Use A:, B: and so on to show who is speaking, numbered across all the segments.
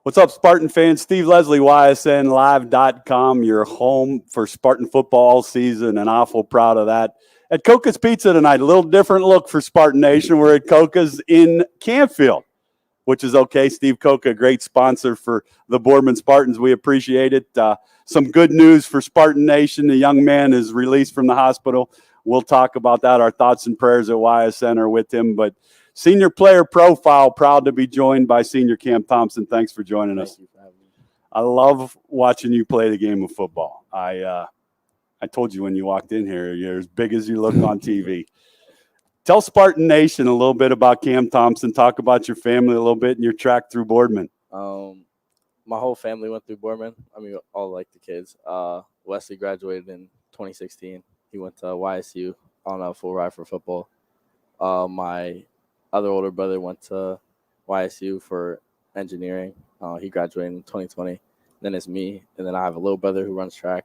A: What's up, Spartan fans? Steve Leslie, YSNLive.com, your home for Spartan football all season, and awful proud of that. At Coca's Pizza tonight, a little different look for Spartan Nation. We're at Coca's in Campfield, which is okay. Steve Coca, a great sponsor for the Boardman Spartans. We appreciate it. Some good news for Spartan Nation. The young man is released from the hospital. We'll talk about that. Our thoughts and prayers at YSN are with him, but senior player profile, proud to be joined by senior Cam Thompson. Thanks for joining us.
B: Thank you for having me.
A: I love watching you play the game of football. I told you when you walked in here, you're as big as you look on TV. Tell Spartan Nation a little bit about Cam Thompson. Talk about your family a little bit and your track through Boardman.
B: My whole family went through Boardman. I mean, all like the kids. Wesley graduated in 2016. He went to YSU on a full ride for football. My other older brother went to YSU for engineering. He graduated in 2020. Then it's me, and then I have a little brother who runs track,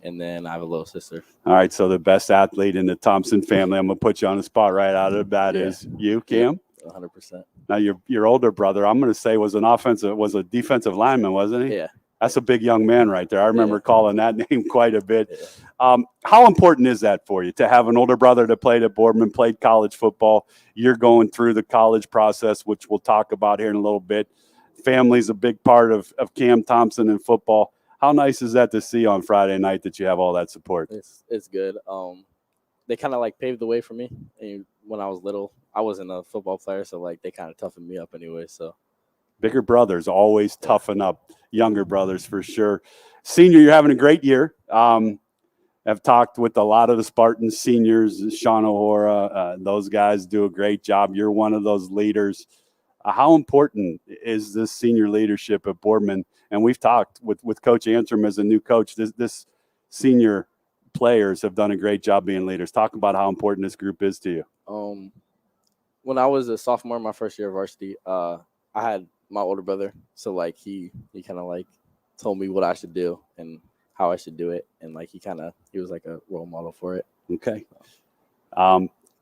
B: and then I have a little sister.
A: All right, so the best athlete in the Thompson family. I'm going to put you on the spot right out of the bat is you, Cam?
B: 100%.
A: Now, your older brother, I'm going to say, was a defensive lineman, wasn't he?
B: Yeah.
A: That's a big young man right there. I remember calling that name quite a bit.
B: Yeah.
A: How important is that for you to have an older brother that played at Boardman, played college football? You're going through the college process, which we'll talk about here in a little bit. Family's a big part of Cam Thompson in football. How nice is that to see on Friday night that you have all that support?
B: It's good. They kind of like paved the way for me. And when I was little, I wasn't a football player, so like they kind of toughened me up anyway. So
A: bigger brothers always toughen up younger brothers for sure. Senior, you're having a great year. I've talked with a lot of the Spartans, seniors, Sean O'Hara. Those guys do a great job. You're one of those leaders. How important is this senior leadership at Boardman? And we've talked with Coach Antrim as a new coach. This senior players have done a great job being leaders. Talk about how important this group is to you.
B: When I was a sophomore, my first year of varsity, I had my older brother. So like he kind of like told me what I should do and how I should do it. And like he was like a role model for it.
A: Okay.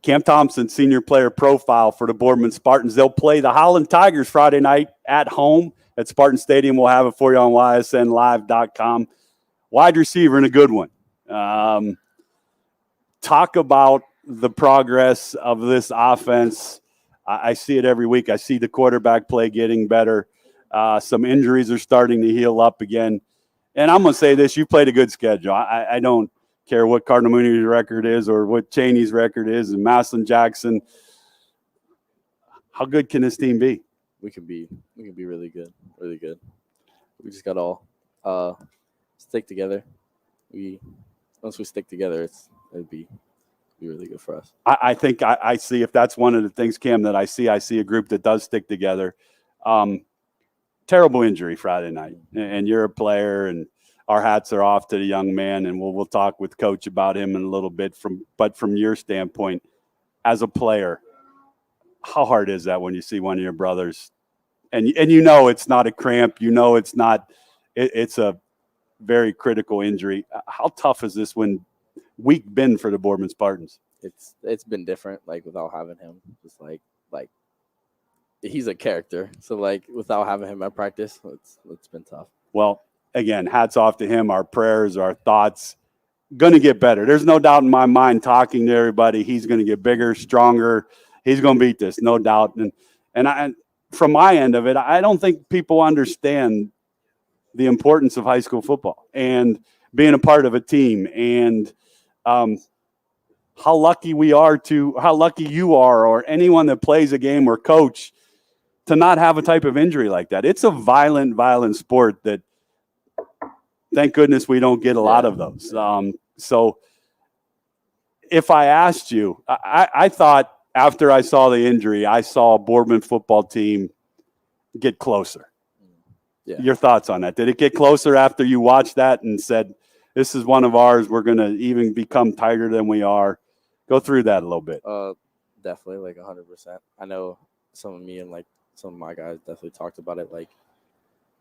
A: Cam Thompson, senior player profile for the Boardman Spartans. They'll play the Holland Tigers Friday night at home at Spartan Stadium. We'll have it for you on YSNLive.com. Wide receiver and a good one. Talk about the progress of this offense. I see it every week. I see the quarterback play getting better. Some injuries are starting to heal up again. And I'm going to say this, you played a good schedule. I don't care what Cardinal Mooney's record is or what Cheney's record is and Maslin Jackson. How good can this team be?
B: We can be really good, really good. We just got to all stick together. Once we stick together, it'd be really good for us.
A: I think I see, if that's one of the things, Cam, that I see a group that does stick together. Terrible injury Friday night, and you're a player, and our hats are off to the young man, and we'll talk with Coach about him in a little bit. But from your standpoint, as a player, how hard is that when you see one of your brothers, and you know it's not a cramp, you know it's not, it's a very critical injury. How tough is this week been for the Boardman Spartans?
B: It's been different, like without having him. Just like he's a character, so like without having him at practice, it's been tough.
A: Well, again, hats off to him. Our prayers, our thoughts. Going to get better. There's no doubt in my mind. Talking to everybody, he's going to get bigger, stronger. He's going to beat this, no doubt. And from my end of it, I don't think people understand the importance of high school football and being a part of a team, and how lucky you are, or anyone that plays a game or coach, to not have a type of injury like that. It's a violent sport that, thank goodness, we don't get a lot of those. So if I asked you, I thought after I saw the injury, I saw a Boardman football team get closer. Yeah. Your thoughts on that? Did it get closer after you watched that and said, this is one of ours, we're going to even become tighter than we are? Go through that a little bit.
B: Definitely, like 100%. I know some of me and like some of my guys definitely talked about it. Like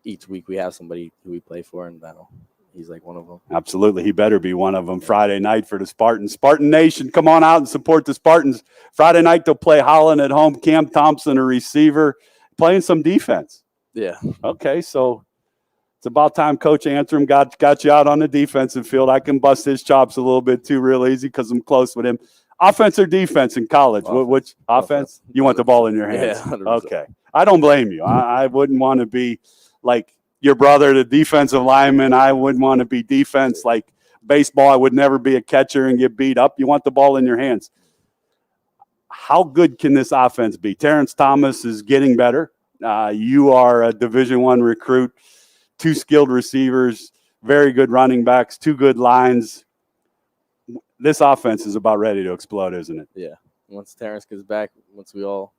B: each week we have somebody who we play for, and now he's like one of them.
A: Absolutely. He better be one of them. Friday night for the Spartans. Spartan Nation, come on out and support the Spartans. Friday night they'll play Holland at home. Cam Thompson, a receiver, playing some defense.
B: Yeah.
A: Okay, so it's about time Coach Antrim got you out on the defensive field. I can bust his chops a little bit too real easy because I'm close with him. Offense or defense in college? Which offense? You want the ball in your hands?
B: Yeah, 100%.
A: Okay. I don't blame you. I wouldn't want to be like your brother, the defensive lineman. I wouldn't want to be defense like baseball. I would never be a catcher and get beat up. You want the ball in your hands. How good can this offense be? Terrence Thomas is getting better. You are a Division I recruit, 2 skilled receivers, very good running backs, 2 good lines. This offense is about ready to explode, isn't it?
B: Yeah. Once Terrence gets back, once we all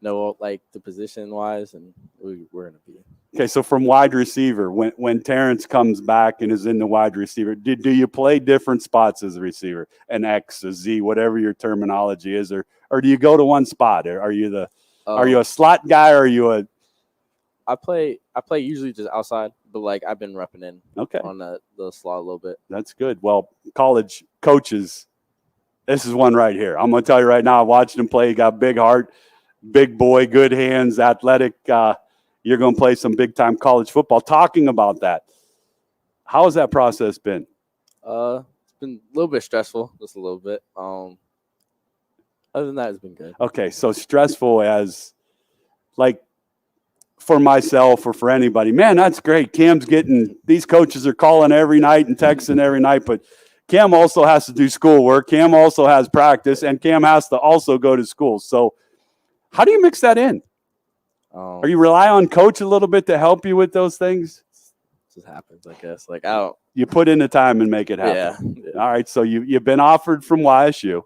B: know like the position wise, and we're gonna be.
A: Okay, so from wide receiver, when Terrence comes back and is in the wide receiver, do you play different spots as a receiver? An X, a Z, whatever your terminology is, or do you go to one spot? Are you a slot guy, or are you a?
B: I play usually just outside, but like I've been repping in on the slot a little bit.
A: That's good. Well, college coaches, this is one right here. I'm going to tell you right now, I watched him play. He got big heart, big boy, good hands, athletic. You're going to play some big-time college football. Talking about that, how has that process been?
B: It's been a little bit stressful, just a little bit. Other than that, it's been good.
A: Okay, so stressful as, like, for myself or for anybody, man, that's great. Cam's getting, these coaches are calling every night and texting every night, but Cam also has to do schoolwork. Cam also has practice, and Cam has to also go to school. So how do you mix that in? Are you rely on coach a little bit to help you with those things?
B: It just happens, I guess. Like, I don't.
A: You put in the time and make it happen.
B: Yeah.
A: All right, so you've been offered from YSU.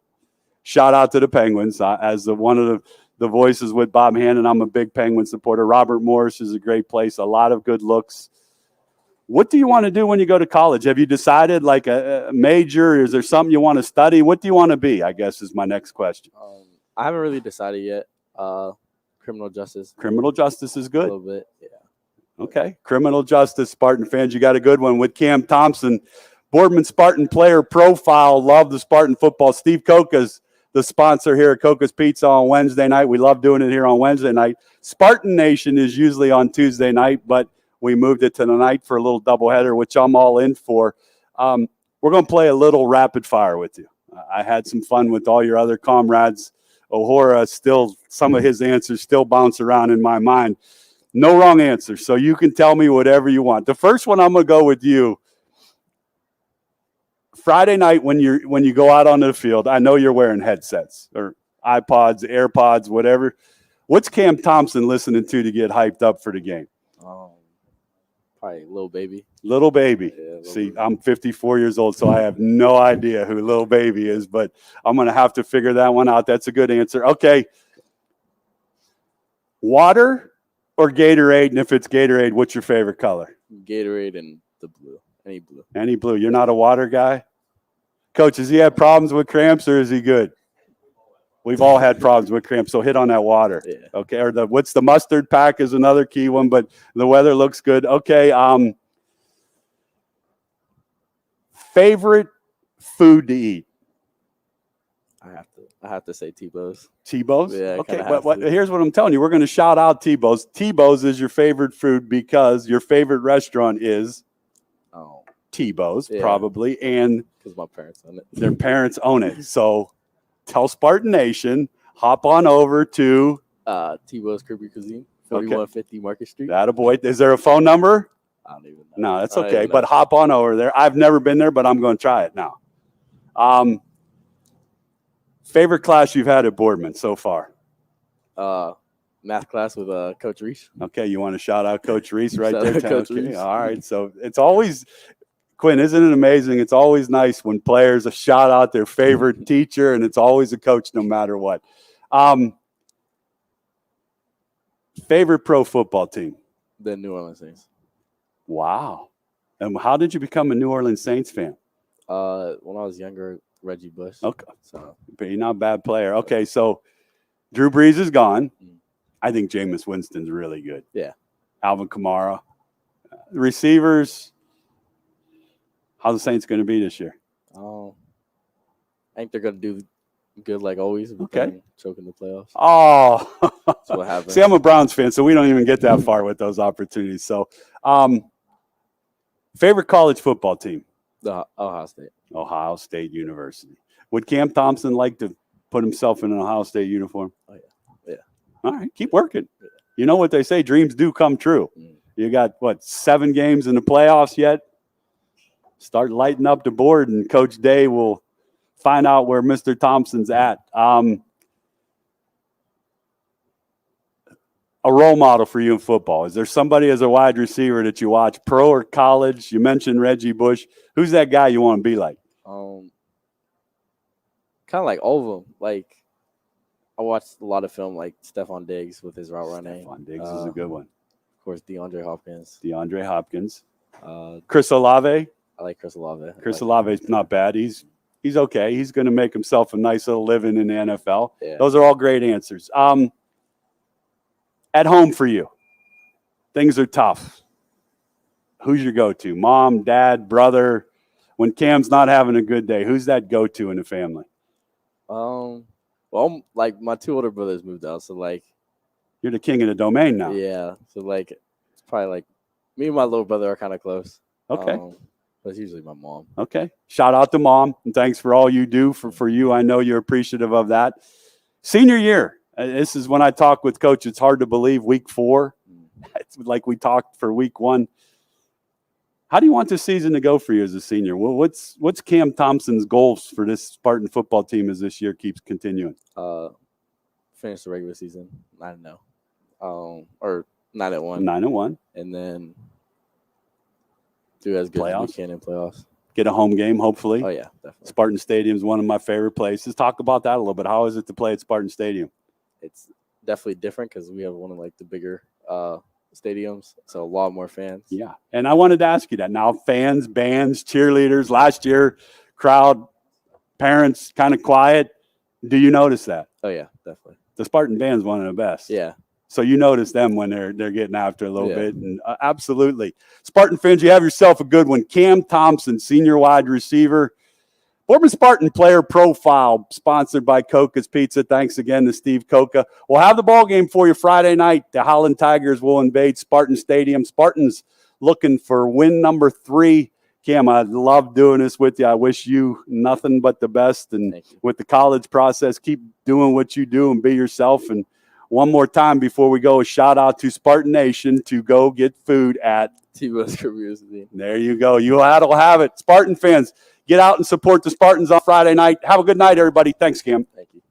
A: Shout out to the Penguins. As one of the voices with Bob Hannon, I'm a big Penguin supporter. Robert Morris is a great place, a lot of good looks. What do you want to do when you go to college? Have you decided like a major? Is there something you want to study? What do you want to be, I guess, is my next question.
B: I haven't really decided yet. Criminal justice.
A: Criminal justice is good.
B: A little bit, yeah.
A: Okay. Criminal justice, Spartan fans, you got a good one with Cam Thompson. Boardman Spartan player profile. Love the Spartan football. Steve Coca's the sponsor here at Coca's Pizza on Wednesday night. We love doing it here on Wednesday night. Spartan Nation is usually on Tuesday night, but we moved it to the night for a little doubleheader, which I'm all in for. We're going to play a little rapid fire with you. I had some fun with all your other comrades. O'Hora, still, some of his answers still bounce around in my mind. No wrong answer, so you can tell me whatever you want. The first one, I'm going to go with you. Friday night when you go out onto the field, I know you're wearing headsets or iPods, AirPods, whatever. What's Cam Thompson listening to get hyped up for the game?
B: Probably Lil Baby.
A: Lil Baby.
B: Yeah,
A: See, I'm 54 years old, so I have no idea who Lil Baby is, but I'm going to have to figure that one out. That's a good answer. Okay. Water or Gatorade? And if it's Gatorade, what's your favorite color?
B: Gatorade and the blue. Any blue.
A: Any blue. You're not a water guy? Coach, has he had problems with cramps or is he good? We've all had problems with cramps, so hit on that water.
B: Yeah.
A: Okay, or what's the mustard pack is another key one, but the weather looks good. Okay, favorite food to eat?
B: I have to say Tebow's.
A: Tebow's?
B: Yeah.
A: Okay, but here's what I'm telling you. We're going to shout out Tebow's. Tebow's is your favorite food because your favorite restaurant is Tebow's, probably, and
B: because my parents own it.
A: Their parents own it. So tell Spartan Nation, hop on over to
B: Tebow's Kirby Cuisine, 4150 Market Street.
A: Attaboy. Is there a phone number?
B: I don't even know.
A: No, that's okay. But hop on over there. I've never been there, but I'm going to try it now. Favorite class you've had at Boardman so far?
B: Math class with Coach Reese.
A: Okay, you want to shout out Coach Reese right there?
B: Coach Reese.
A: All right, so it's always, Quinn, isn't it amazing? It's always nice when players shout out their favorite teacher, and it's always a coach no matter what. Favorite pro football team?
B: The New Orleans Saints.
A: Wow. And how did you become a New Orleans Saints fan?
B: When I was younger, Reggie Bush.
A: Okay.
B: So,
A: but you're not a bad player. Okay, so Drew Brees is gone. I think Jameis Winston's really good.
B: Yeah.
A: Alvin Kamara. Receivers, how's the Saints going to be this year?
B: I think they're going to do good like always.
A: Okay.
B: Choking the playoffs.
A: Oh,
B: That's what happens.
A: See, I'm a Browns fan, so we don't even get that far with those opportunities. So, favorite college football team?
B: The Ohio State.
A: Ohio State University. Would Cam Thompson like to put himself in an Ohio State uniform?
B: Oh, yeah.
A: All right, keep working. You know what they say, dreams do come true. You got, 7 games in the playoffs yet? Start lighting up the board, and Coach Day will find out where Mr. Thompson's at. A role model for you in football. Is there somebody as a wide receiver that you watch, pro or college? You mentioned Reggie Bush. Who's that guy you want to be like?
B: Kind of like all of them. Like, I watched a lot of film like Stephon Diggs with his route running.
A: Stephon Diggs is a good one.
B: Of course, DeAndre
A: Hopkins.
B: Uh,
A: Chris Olave.
B: I like Chris Olave.
A: Chris Olave's not bad. He's okay. He's going to make himself a nice little living in the NFL.
B: Yeah.
A: Those are all great answers. At home for you, things are tough. Who's your go-to? Mom, dad, brother? When Cam's not having a good day, who's that go-to in the family?
B: Well, like my 2 older brothers moved out, so like
A: You're the king of the domain now.
B: yeah, so like it's probably like me and my little brother are kind of close.
A: Okay.
B: But it's usually my mom.
A: Okay. Shout out to Mom, and thanks for all you do for you. I know you're appreciative of that. Senior year. This is when I talk with Coach. It's hard to believe week 4. It's like we talked for week 1. How do you want this season to go for you as a senior? Well, what's Cam Thompson's goals for this Spartan football team as this year keeps continuing?
B: Finish the regular season 9-0, or 9-1.
A: 9-1.
B: And then do as good as we can in playoffs.
A: Get a home game, hopefully.
B: Oh yeah, definitely.
A: Spartan Stadium is one of my favorite places. Talk about that a little bit. How is it to play at Spartan Stadium?
B: It's definitely different because we have one of like the bigger stadiums, so a lot more fans.
A: Yeah, and I wanted to ask you that. Now, fans, bands, cheerleaders. Last year, crowd, parents, kind of quiet. Do you notice that?
B: Oh yeah, definitely.
A: The Spartan band's one of the best.
B: Yeah.
A: So you notice them when they're getting after a little bit, and absolutely, Spartan fans, you have yourself a good one. Cam Thompson, senior wide receiver. Boardman Spartan player profile, sponsored by Coca's Pizza. Thanks again to Steve Coca. We'll have the ball game for you Friday night. The Holland Tigers will invade Spartan Stadium. Spartans looking for win number 3. Cam, I love doing this with you. I wish you nothing but the best. And with the college process, keep doing what you do and be yourself. And one more time before we go, a shout out to Spartan Nation to go get food at
B: T-Bus Community.
A: There you go. You'll have it. Spartan fans, get out and support the Spartans on Friday night. Have a good night, everybody. Thanks, Cam.
B: Thank you.